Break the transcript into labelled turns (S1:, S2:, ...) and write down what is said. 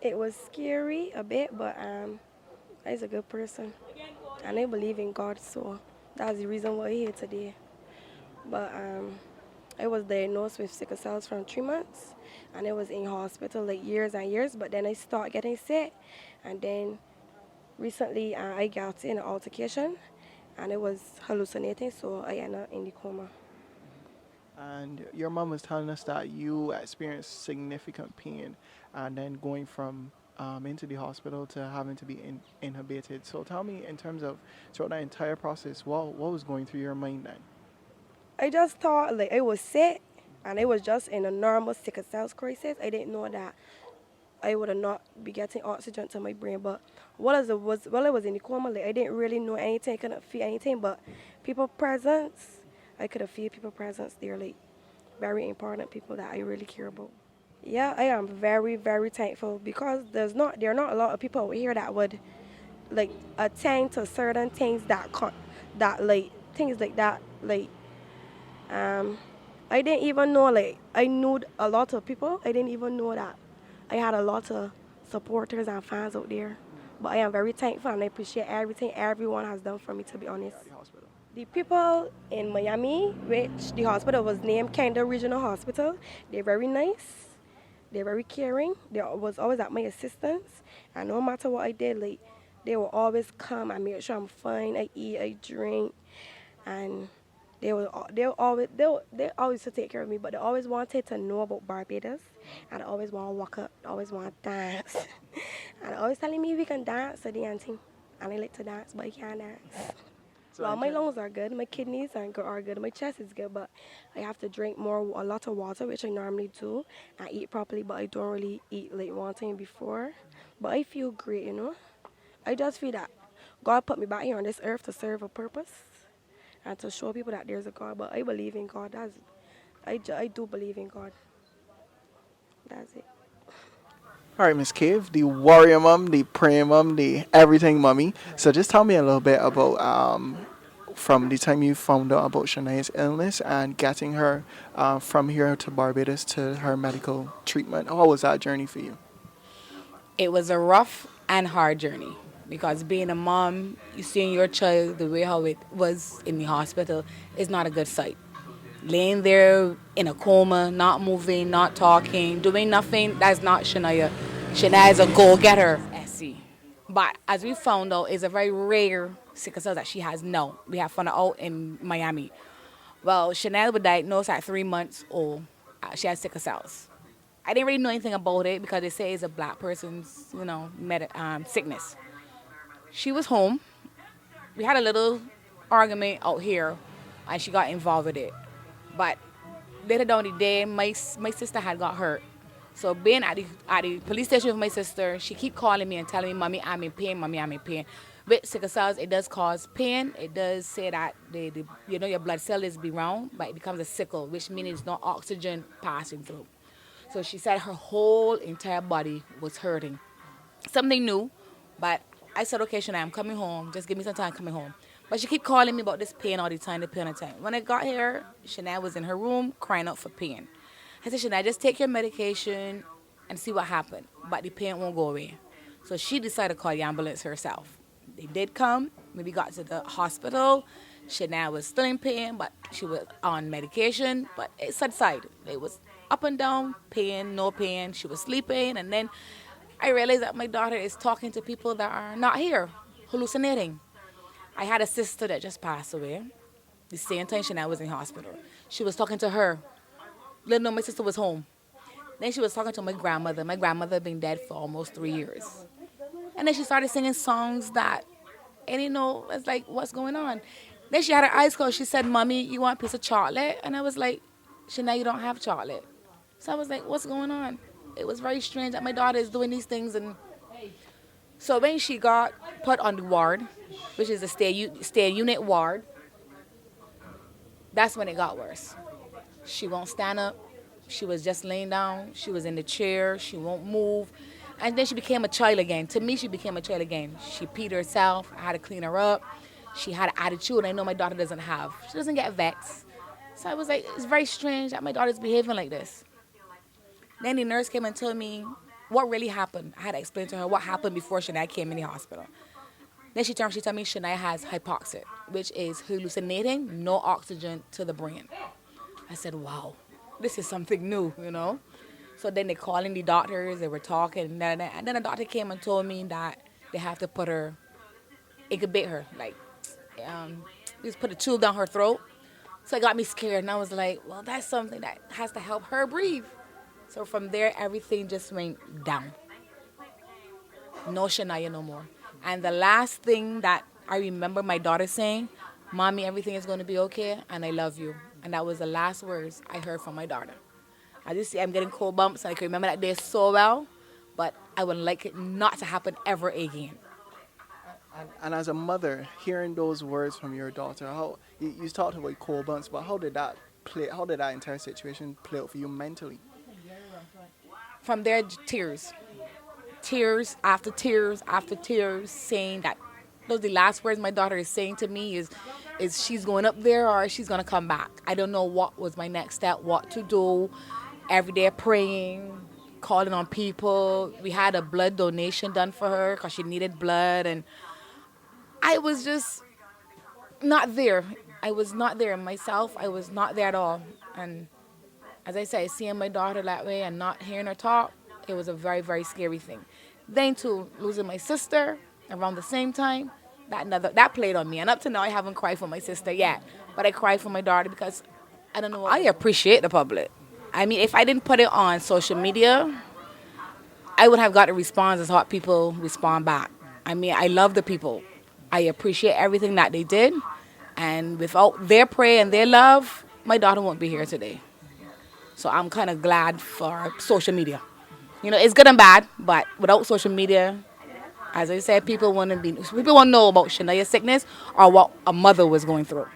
S1: It was scary a bit, but he's a good person, and I believe in God, so that's the reason why I'm here today. But I was diagnosed with sickle cells from 3 months, and I was in hospital like years and years. But then I started getting sick, and then recently I got in an altercation, and I was hallucinating, so I ended up in the coma.
S2: And your mom was telling us that you experienced significant pain and then going from into the hospital to having to be inhibited. So tell me, in terms of throughout that entire process, what was going through your mind then?
S1: I just thought like I was sick, and I was just in a normal sickle cells crisis. I didn't know that I would have not be getting oxygen to my brain. But while I was in the coma, like I didn't really know anything, I couldn't feel anything. But people presence, I could have feel people presence. They're like very important people that I really care about. Yeah, I am very very thankful because there are not a lot of people out here that would like attend to certain things that like things like that like um I didn't even know like I knew a lot of people. I didn't even know that I had a lot of supporters and fans out there. But I am very thankful and I appreciate everything everyone has done for me, to be honest.
S2: At the hospital.
S1: The people in Miami, which the hospital was named Kendall Regional Hospital, they're very nice. They're very caring. They was always at my assistance. And no matter what I did, like they will always come and make sure I'm fine. I eat, I drink, and they always to take care of me. But they always wanted to know about Barbados, and I always want to walk up. I always want to dance, and I always telling me we can dance or the thing. And I like to dance, but I can't dance.
S2: So
S1: Well,
S2: in
S1: my
S2: terms,
S1: lungs are good, my kidneys are good, my chest is good, but I have to drink a lot of water, which I normally do, and eat properly, but I don't really eat like one time before. But I feel great, you know. I just feel that God put me back here on this earth to serve a purpose and to show people that there's a God. But I believe in God. I do believe in God. That's it.
S2: all right, Miss Cave, the warrior mom, the praying mom, the everything mommy. So just tell me a little bit about from the time you found out about Shania's illness and getting her from here to Barbados to her medical treatment. How was that journey for you?
S3: It was a rough and hard journey because being a mom, you seeing your child the way how it was in the hospital is not a good sight. Laying there in a coma, not moving, not talking, doing nothing, that's not Shania. Shania is a go-getter, SC. But as we found out, it's a very rare sickle cell that she has now. We have found out in Miami. Well, Chanel was diagnosed at 3 months old. She had sickle cells. I didn't really know anything about it because they say it's a black person's, sickness. She was home. We had a little argument out here, and she got involved with it. But later down the day, my sister had got hurt. So being at the police station with my sister, she keep calling me and telling me, "Mommy, I'm in pain. Mommy, I'm in pain." With sickle cells, it does cause pain. It does say that your blood cell is be round, but it becomes a sickle, which means there's no oxygen passing through. So she said her whole entire body was hurting. Something new, but I said, okay, Shania, I'm coming home. Just give me some time coming home. But she keep calling me about this pain all the time, the pain all the time. When I got here, Shania was in her room crying out for pain. I said, Shania, just take your medication and see what happened. But the pain won't go away. So she decided to call the ambulance herself. They did come. When we got to the hospital, Shania was still in pain, but she was on medication. But it subsided. It was up and down, pain, no pain. She was sleeping. And then I realized that my daughter is talking to people that are not here, hallucinating. I had a sister that just passed away. The same time Shania was in hospital. She was talking to her. Little know my sister was home. Then she was talking to my grandmother. My grandmother had been dead for almost 3 years. And then she started singing songs that, and it's like, what's going on? Then she had her eyes closed. She said, "Mommy, you want a piece of chocolate?" And I was like, "Shania, you don't have chocolate." So I was like, what's going on? It was very strange that my daughter is doing these things. And so when she got put on the ward, which is a stay unit ward, that's when it got worse. She won't stand up. She was just laying down. She was in the chair. She won't move. And then she became a child again. To me, she became a child again. She peed herself. I had to clean her up. She had an attitude I know my daughter doesn't have. She doesn't get vexed. So I was like, it's very strange that my daughter's behaving like this. Then the nurse came and told me what really happened. I had to explain to her what happened before Shania came in the hospital. Then she turned, she told me Shania has hypoxia, which is hallucinating, no oxygen to the brain. I said, wow, this is something new, you know? So then they called in the doctors, they were talking, and then the doctor came and told me that they have to put her, incubate her, like, just put a tube down her throat. So it got me scared, and I was like, well, that's something that has to help her breathe. So from there, everything just went down. No Shania no more. And the last thing that I remember my daughter saying, Mommy, everything is going to be okay, and I love you. And that was the last words I heard from my daughter. I just see I'm getting cold bumps. I can remember that day so well, but I would like it not to happen ever again.
S2: And as a mother, hearing those words from your daughter, how you talked about cold bumps, but how did that play? How did that entire situation play out for you mentally?
S3: From there, tears. Tears after tears after tears, saying that those are the last words my daughter is saying to me is she's going up there or she's going to come back. I don't know what was my next step, what to do. Every day praying, calling on people. We had a blood donation done for her because she needed blood, and I was just not there. I was not there myself. I was not there at all. And as I said, seeing my daughter that way and not hearing her talk, it was a very, very scary thing. Then to losing my sister around the same time, that played on me. And up to now, I haven't cried for my sister yet, but I cried for my daughter because I don't know. I appreciate the public. I mean, if I didn't put it on social media, I would have got a response as how people respond back. I mean, I love the people. I appreciate everything that they did. And without their prayer and their love, my daughter won't be here today. So I'm kind of glad for social media. You know, it's good and bad, but without social media, as I said, people want to know about Shania's sickness or what a mother was going through.